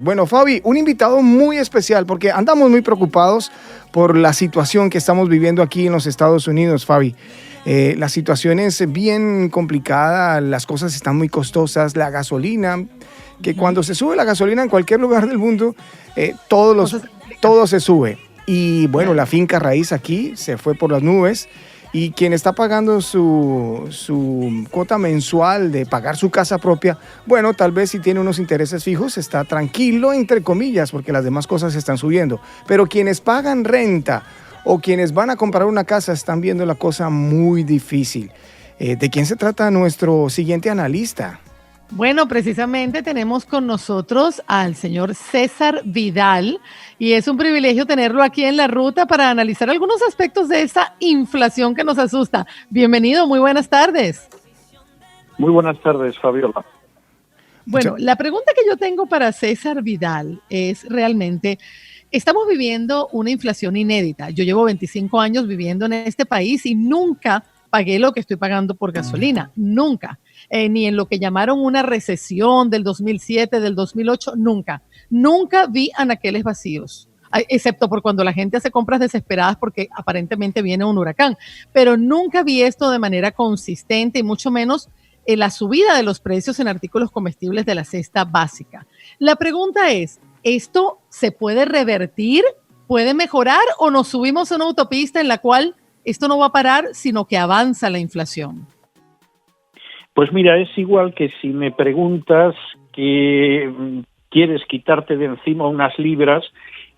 Bueno, Fabi, un invitado muy especial porque andamos muy preocupados por la situación que estamos viviendo aquí en los Estados Unidos, Fabi. La situación es bien complicada, las cosas están muy costosas, la gasolina, que cuando se sube la gasolina en cualquier lugar del mundo, Cosas, todo se sube. Y bueno, la claro. finca raíz aquí se fue por las nubes. Y quien está pagando su cuota mensual de pagar su casa propia, bueno, tal vez si tiene unos intereses fijos, está tranquilo, entre comillas, porque las demás cosas están subiendo. Pero quienes pagan renta o quienes van a comprar una casa están viendo la cosa muy difícil. ¿De quién se trata nuestro siguiente analista? Bueno, precisamente tenemos con nosotros al señor César Vidal y es un privilegio tenerlo aquí en la ruta para analizar algunos aspectos de esta inflación que nos asusta. Bienvenido, muy buenas tardes. Muy buenas tardes, Fabiola. Bueno, la pregunta que yo tengo para César Vidal es realmente, estamos viviendo una inflación inédita. Yo llevo 25 años viviendo en este país y nunca pagué lo que estoy pagando por gasolina, nunca. Ni en lo que llamaron una recesión del 2007, del 2008, nunca. Nunca vi anaqueles vacíos, excepto por cuando la gente hace compras desesperadas porque aparentemente viene un huracán. Pero nunca vi esto de manera consistente y mucho menos la subida de los precios en artículos comestibles de la cesta básica. La pregunta es, ¿esto se puede revertir? ¿Puede mejorar o nos subimos a una autopista en la cual esto no va a parar, sino que avanza la inflación? Pues mira, es igual que si me preguntas que quieres quitarte de encima unas libras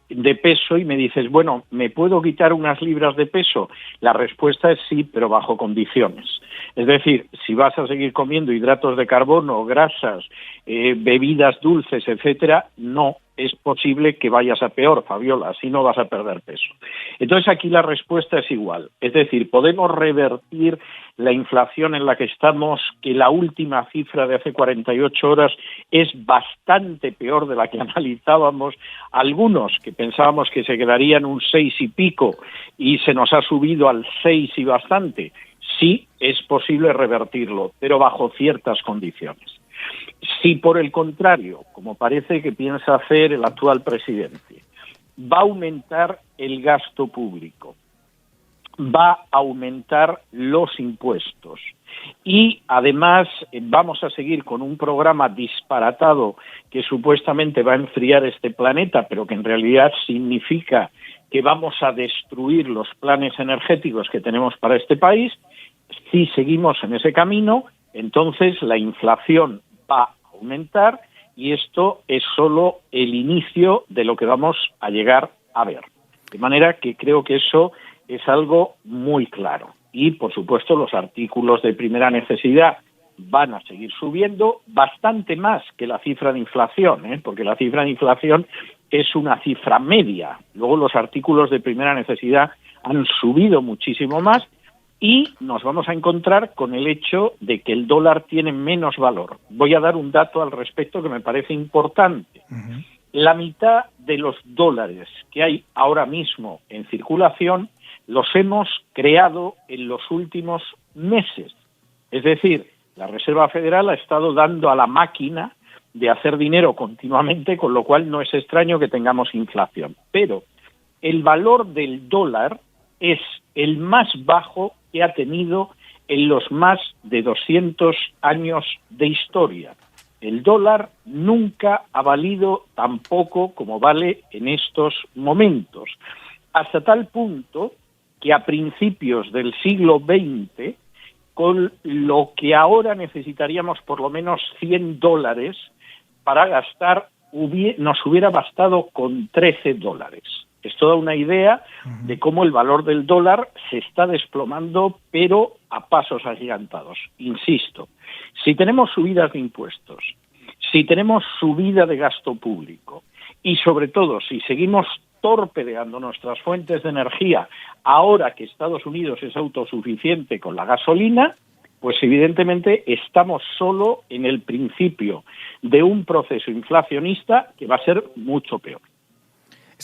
de peso y me dices, bueno, ¿me puedo quitar unas libras de peso? La respuesta es sí, pero bajo condiciones. Es decir, si vas a seguir comiendo hidratos de carbono, grasas, bebidas dulces, etcétera, no es posible que vayas a peor, Fabiola, así no vas a perder peso. Entonces aquí la respuesta es igual, es decir, podemos revertir la inflación en la que estamos, que la última cifra de hace 48 horas es bastante peor de la que analizábamos, algunos que pensábamos que se quedarían un 6 y pico y se nos ha subido al 6 y bastante. Sí es posible revertirlo, pero bajo ciertas condiciones. Si por el contrario, como parece que piensa hacer el actual presidente, va a aumentar el gasto público, va a aumentar los impuestos y además vamos a seguir con un programa disparatado que supuestamente va a enfriar este planeta, pero que en realidad significa que vamos a destruir los planes energéticos que tenemos para este país. Si seguimos en ese camino, entonces la inflación va a aumentar y esto es solo el inicio de lo que vamos a llegar a ver. De manera que creo que eso es algo muy claro. Y, por supuesto, los artículos de primera necesidad van a seguir subiendo bastante más que la cifra de inflación, porque la cifra de inflación es una cifra media. Luego los artículos de primera necesidad han subido muchísimo más y nos vamos a encontrar con el hecho de que el dólar tiene menos valor. Voy a dar un dato al respecto que me parece importante. La mitad de los dólares que hay ahora mismo en circulación los hemos creado en los últimos meses. Es decir, la Reserva Federal ha estado dando a la máquina de hacer dinero continuamente, con lo cual no es extraño que tengamos inflación. Pero el valor del dólar es el más bajo que ha tenido en los más de 200 años de historia. El dólar nunca ha valido tan poco como vale en estos momentos, hasta tal punto que a principios del siglo XX, con lo que ahora necesitaríamos por lo menos $100 para gastar, nos hubiera bastado con $13. Es toda una idea de cómo el valor del dólar se está desplomando, pero a pasos agigantados. Insisto, si tenemos subidas de impuestos, si tenemos subida de gasto público y, sobre todo, si seguimos torpedeando nuestras fuentes de energía ahora que Estados Unidos es autosuficiente con la gasolina, pues evidentemente estamos solo en el principio de un proceso inflacionista que va a ser mucho peor.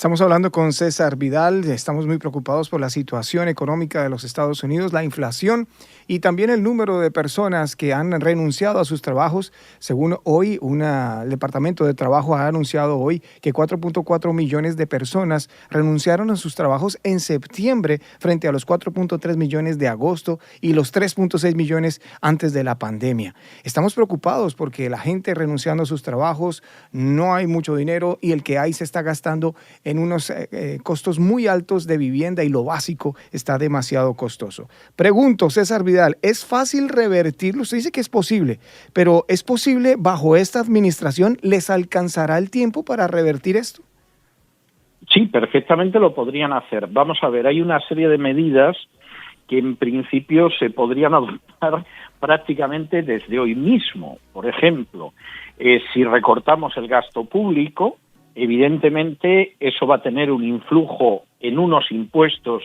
Estamos hablando con César Vidal. Estamos muy preocupados por la situación económica de los Estados Unidos, la inflación y también el número de personas que han renunciado a sus trabajos. Según hoy, el Departamento de Trabajo ha anunciado hoy que 4.4 millones de personas renunciaron a sus trabajos en septiembre frente a los 4.3 millones de agosto y los 3.6 millones antes de la pandemia. Estamos preocupados porque la gente renunciando a sus trabajos, no hay mucho dinero y el que hay se está gastando en unos costos muy altos de vivienda y lo básico está demasiado costoso. Pregunto, César Vidal, ¿es fácil revertirlo? Usted dice que es posible, pero ¿es posible bajo esta administración? ¿Les alcanzará el tiempo para revertir esto? Sí, perfectamente lo podrían hacer. Vamos a ver, hay una serie de medidas que en principio se podrían adoptar prácticamente desde hoy mismo. Por ejemplo, si recortamos el gasto público, evidentemente eso va a tener un influjo en unos impuestos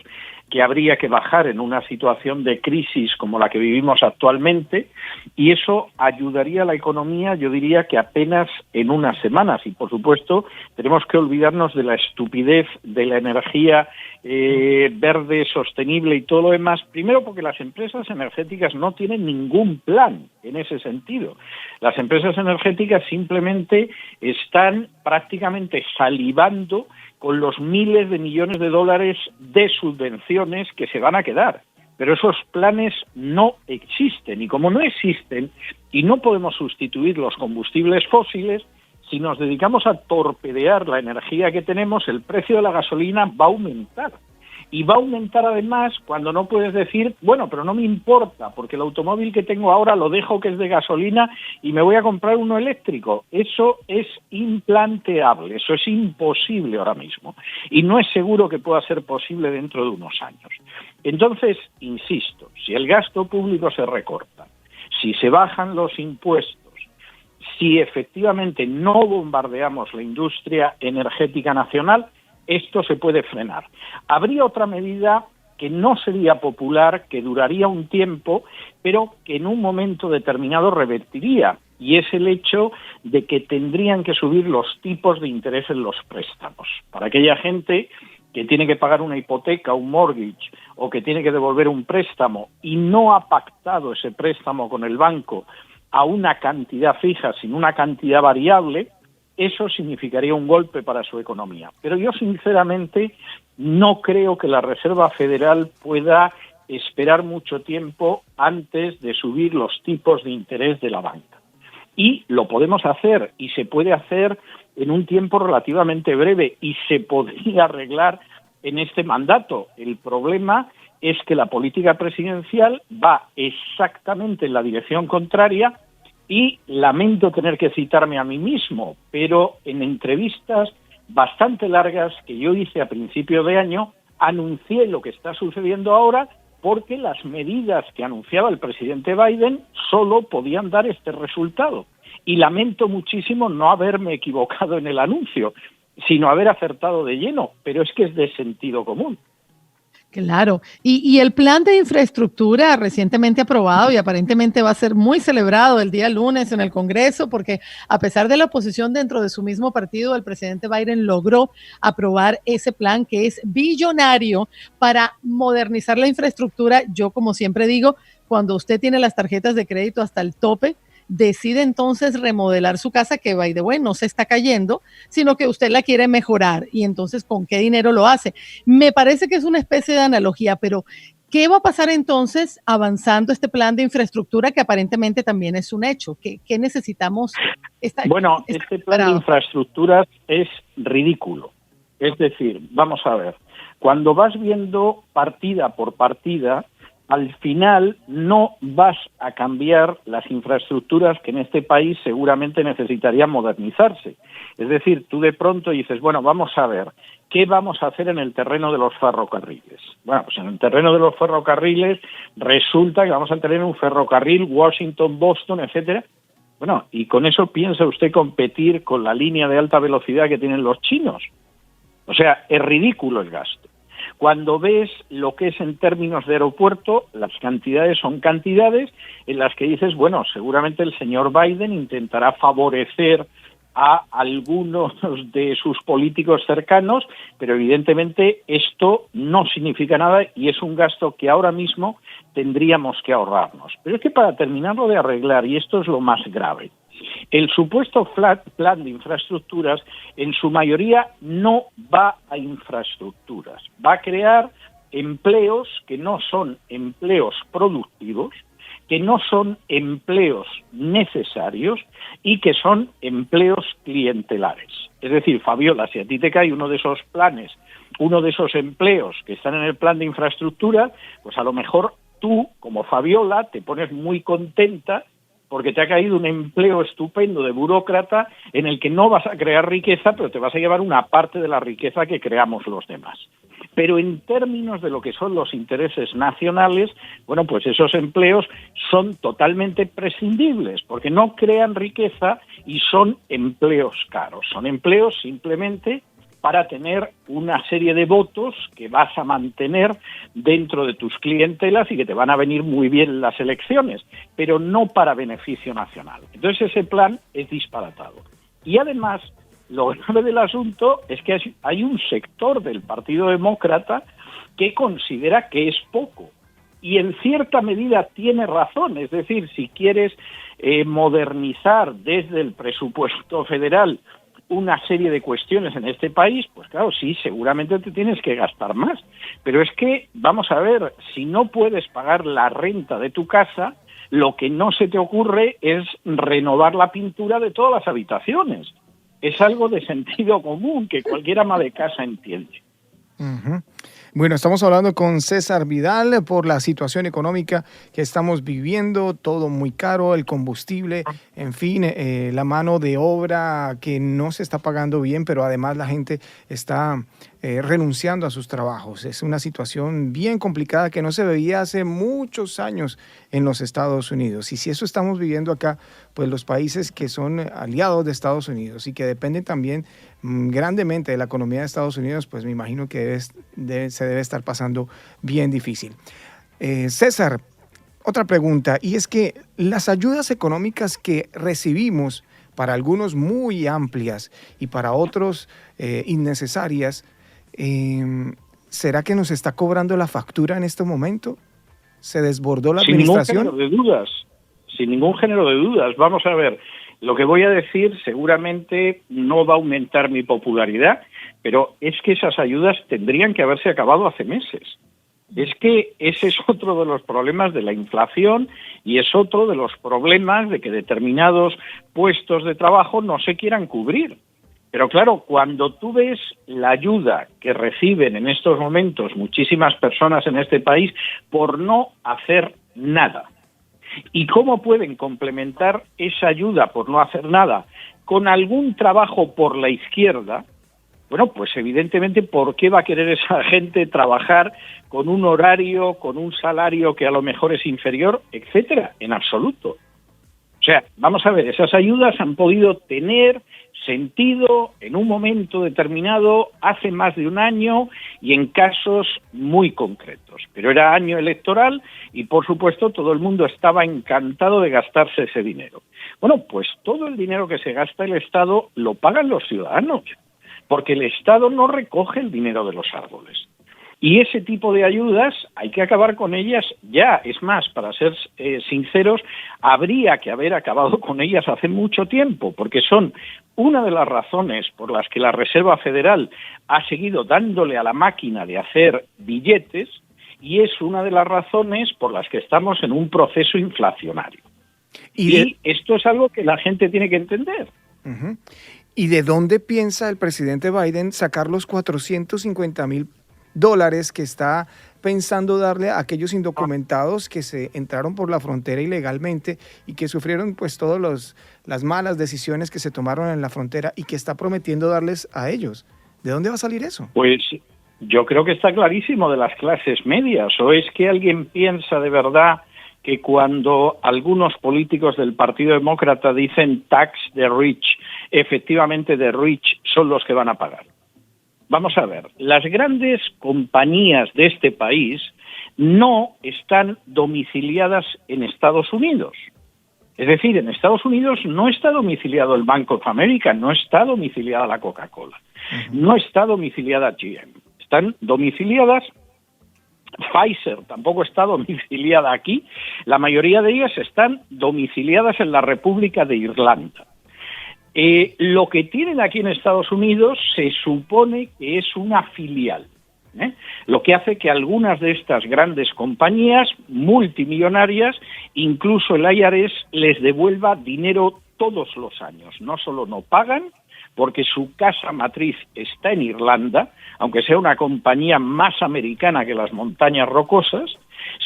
que habría que bajar en una situación de crisis como la que vivimos actualmente, y eso ayudaría a la economía, yo diría que apenas en unas semanas. Y por supuesto tenemos que olvidarnos de la estupidez de la energía verde, sostenible y todo lo demás, primero porque las empresas energéticas no tienen ningún plan en ese sentido. Las empresas energéticas simplemente están prácticamente salivando con los miles de millones de dólares de subvenciones que se van a quedar. Pero esos planes no existen, y como no existen y no podemos sustituir los combustibles fósiles, si nos dedicamos a torpedear la energía que tenemos, el precio de la gasolina va a aumentar. Y va a aumentar además cuando no puedes decir, bueno, pero no me importa, porque el automóvil que tengo ahora lo dejo que es de gasolina y me voy a comprar uno eléctrico. Eso es implanteable, eso es imposible ahora mismo. Y no es seguro que pueda ser posible dentro de unos años. Entonces, insisto, si el gasto público se recorta, si se bajan los impuestos, si efectivamente no bombardeamos la industria energética nacional, esto se puede frenar. Habría otra medida que no sería popular, que duraría un tiempo, pero que en un momento determinado revertiría, y es el hecho de que tendrían que subir los tipos de interés en los préstamos. Para aquella gente que tiene que pagar una hipoteca, un mortgage, o que tiene que devolver un préstamo y no ha pactado ese préstamo con el banco a una cantidad fija, sino una cantidad variable, eso significaría un golpe para su economía. Pero yo sinceramente no creo que la Reserva Federal pueda esperar mucho tiempo antes de subir los tipos de interés de la banca. Y lo podemos hacer, y se puede hacer en un tiempo relativamente breve, y se podría arreglar en este mandato. El problema es que la política presidencial va exactamente en la dirección contraria, y lamento tener que citarme a mí mismo, pero en entrevistas bastante largas que yo hice a principio de año, anuncié lo que está sucediendo ahora, porque las medidas que anunciaba el presidente Biden solo podían dar este resultado. Y lamento muchísimo no haberme equivocado en el anuncio, sino haber acertado de lleno, pero es que es de sentido común. Claro, y el plan de infraestructura recientemente aprobado y aparentemente va a ser muy celebrado el día lunes en el Congreso, porque a pesar de la oposición dentro de su mismo partido, el presidente Biden logró aprobar ese plan que es billonario para modernizar la infraestructura. Yo, como siempre digo, cuando usted tiene las tarjetas de crédito hasta el tope, decide entonces remodelar su casa, que by the way no se está cayendo, sino que usted la quiere mejorar, y entonces ¿con qué dinero lo hace? Me parece que es una especie de analogía, pero ¿qué va a pasar entonces avanzando este plan de infraestructura que aparentemente también es un hecho? ¿Qué necesitamos? Este plan de infraestructuras es ridículo. Es decir, vamos a ver, cuando vas viendo partida por partida, al final no vas a cambiar las infraestructuras que en este país seguramente necesitarían modernizarse. Es decir, tú de pronto dices, bueno, vamos a ver, ¿qué vamos a hacer en el terreno de los ferrocarriles? Bueno, pues en el terreno de los ferrocarriles resulta que vamos a tener un ferrocarril Washington-Boston, etcétera. Bueno, y con eso piensa usted competir con la línea de alta velocidad que tienen los chinos. O sea, es ridículo el gasto. Cuando ves lo que es en términos de aeropuerto, las cantidades son cantidades en las que dices, bueno, seguramente el señor Biden intentará favorecer a algunos de sus políticos cercanos, pero evidentemente esto no significa nada y es un gasto que ahora mismo tendríamos que ahorrarnos. Pero es que para terminarlo de arreglar, y esto es lo más grave, el supuesto plan de infraestructuras en su mayoría no va a infraestructuras, va a crear empleos que no son empleos productivos, que no son empleos necesarios y que son empleos clientelares. Es decir, Fabiola, si a ti te cae uno de esos planes, uno de esos empleos que están en el plan de infraestructura, pues a lo mejor tú, como Fabiola, te pones muy contenta porque te ha caído un empleo estupendo de burócrata en el que no vas a crear riqueza, pero te vas a llevar una parte de la riqueza que creamos los demás. Pero en términos de lo que son los intereses nacionales, bueno, pues esos empleos son totalmente prescindibles, porque no crean riqueza y son empleos caros. Son empleos simplemente para tener una serie de votos que vas a mantener dentro de tus clientelas y que te van a venir muy bien en las elecciones, pero no para beneficio nacional. Entonces ese plan es disparatado. Y además, lo grave del asunto es que hay un sector del Partido Demócrata que considera que es poco. Y en cierta medida tiene razón. Es decir, si quieres modernizar desde el presupuesto federal una serie de cuestiones en este país, pues claro, sí, seguramente te tienes que gastar más. Pero es que, vamos a ver, si no puedes pagar la renta de tu casa, lo que no se te ocurre es renovar la pintura de todas las habitaciones. Es algo de sentido común que cualquier ama de casa entiende. Uh-huh. Bueno, estamos hablando con César Vidal por la situación económica que estamos viviendo, todo muy caro, el combustible, en fin, la mano de obra que no se está pagando bien, pero además la gente está renunciando a sus trabajos. Es una situación bien complicada que no se veía hace muchos años en los Estados Unidos. Y si eso estamos viviendo acá, pues los países que son aliados de Estados Unidos y que dependen también grandemente de la economía de Estados Unidos, pues me imagino que se debe estar pasando bien difícil. César, otra pregunta, y es que las ayudas económicas que recibimos, para algunos muy amplias y para otros innecesarias, ¿será que nos está cobrando la factura en este momento? ¿Se desbordó la administración? Sin ningún género de dudas. Vamos a ver, lo que voy a decir seguramente no va a aumentar mi popularidad, pero es que esas ayudas tendrían que haberse acabado hace meses. Es que ese es otro de los problemas de la inflación y es otro de los problemas de que determinados puestos de trabajo no se quieran cubrir. Pero claro, cuando tú ves la ayuda que reciben en estos momentos muchísimas personas en este país por no hacer nada, y cómo pueden complementar esa ayuda por no hacer nada con algún trabajo por la izquierda, bueno, pues evidentemente, ¿por qué va a querer esa gente trabajar con un horario, con un salario que a lo mejor es inferior, etcétera? En absoluto. O sea, vamos a ver, esas ayudas han podido tener sentido en un momento determinado hace más de un año y en casos muy concretos. Pero era año electoral y, por supuesto, todo el mundo estaba encantado de gastarse ese dinero. Bueno, pues todo el dinero que se gasta el Estado lo pagan los ciudadanos, porque el Estado no recoge el dinero de los árboles. Y ese tipo de ayudas hay que acabar con ellas ya. Es más, para ser sinceros, habría que haber acabado con ellas hace mucho tiempo, porque son una de las razones por las que la Reserva Federal ha seguido dándole a la máquina de hacer billetes y es una de las razones por las que estamos en un proceso inflacionario. Y esto es algo que la gente tiene que entender. Uh-huh. ¿Y de dónde piensa el presidente Biden sacar los $450,000 que está pensando darle a aquellos indocumentados que se entraron por la frontera ilegalmente y que sufrieron pues todas las malas decisiones que se tomaron en la frontera y que está prometiendo darles a ellos? ¿De dónde va a salir eso? Pues yo creo que está clarísimo, de las clases medias. ¿O es que alguien piensa de verdad que cuando algunos políticos del Partido Demócrata dicen tax the rich, efectivamente the rich son los que van a pagar? Vamos a ver, las grandes compañías de este país no están domiciliadas en Estados Unidos. Es decir, en Estados Unidos no está domiciliado el Bank of America, no está domiciliada la Coca-Cola, no está domiciliada GM. Están domiciliadas, Pfizer tampoco está domiciliada aquí, la mayoría de ellas están domiciliadas en la República de Irlanda. Lo que tienen aquí en Estados Unidos se supone que es una filial, lo que hace que algunas de estas grandes compañías multimillonarias, incluso el IRS, les devuelva dinero todos los años. No solo no pagan, porque su casa matriz está en Irlanda, aunque sea una compañía más americana que las montañas rocosas,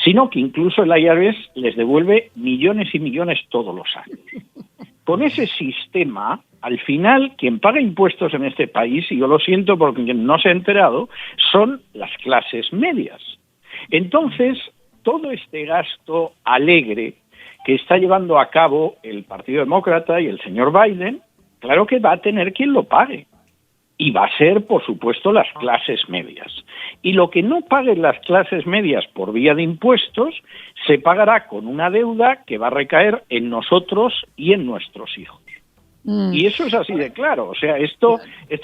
sino que incluso el IRS les devuelve millones y millones todos los años. Con ese sistema, al final, quien paga impuestos en este país, y yo lo siento porque quien no se ha enterado, son las clases medias. Entonces, todo este gasto alegre que está llevando a cabo el Partido Demócrata y el señor Biden, claro que va a tener quien lo pague. Y va a ser, por supuesto, las clases medias. Y lo que no paguen las clases medias por vía de impuestos, se pagará con una deuda que va a recaer en nosotros y en nuestros hijos. Y eso es así de claro. O sea, esto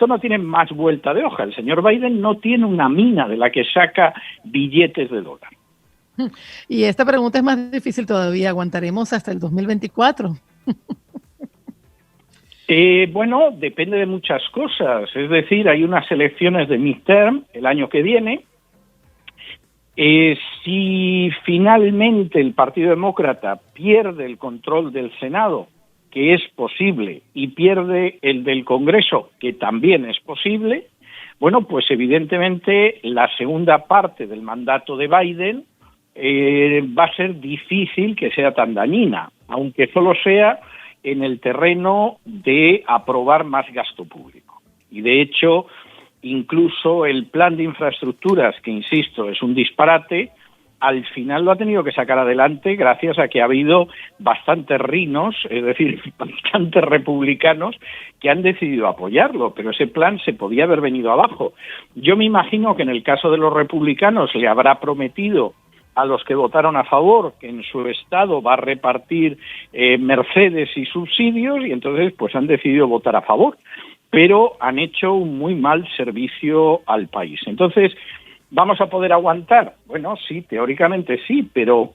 no tiene más vuelta de hoja. El señor Biden no tiene una mina de la que saca billetes de dólar. Y esta pregunta es más difícil todavía. ¿Aguantaremos hasta el 2024? Bueno, depende de muchas cosas. Es decir, hay unas elecciones de midterm el año que viene. Si finalmente el Partido Demócrata pierde el control del Senado, que es posible, y pierde el del Congreso, que también es posible, bueno, pues evidentemente la segunda parte del mandato de Biden va a ser difícil que sea tan dañina, aunque solo sea en el terreno de aprobar más gasto público. Y de hecho, incluso el plan de infraestructuras, que insisto, es un disparate, al final lo ha tenido que sacar adelante gracias a que ha habido bastantes rinos, es decir, bastantes republicanos que han decidido apoyarlo, pero ese plan se podía haber venido abajo. Yo me imagino que en el caso de los republicanos le habrá prometido a los que votaron a favor que en su estado va a repartir Mercedes y subsidios, y entonces pues han decidido votar a favor, pero han hecho un muy mal servicio al país. Entonces, ¿vamos a poder aguantar? Bueno, sí, teóricamente sí, pero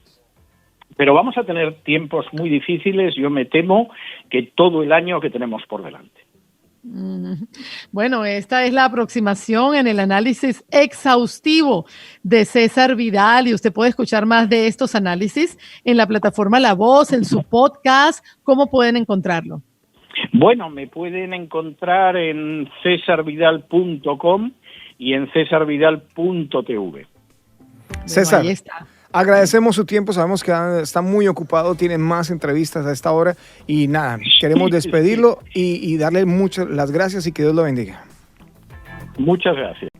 vamos a tener tiempos muy difíciles, yo me temo, que todo el año que tenemos por delante. Bueno, esta es la aproximación en el análisis exhaustivo de César Vidal, y usted puede escuchar más de estos análisis en la plataforma La Voz, en su podcast. ¿Cómo pueden encontrarlo? Bueno, me pueden encontrar en cesarvidal.com y en cesarvidal.tv. César, ahí está. Agradecemos su tiempo, sabemos que está muy ocupado, tiene más entrevistas a esta hora y nada, queremos despedirlo y darle muchas las gracias y que Dios lo bendiga. Muchas gracias.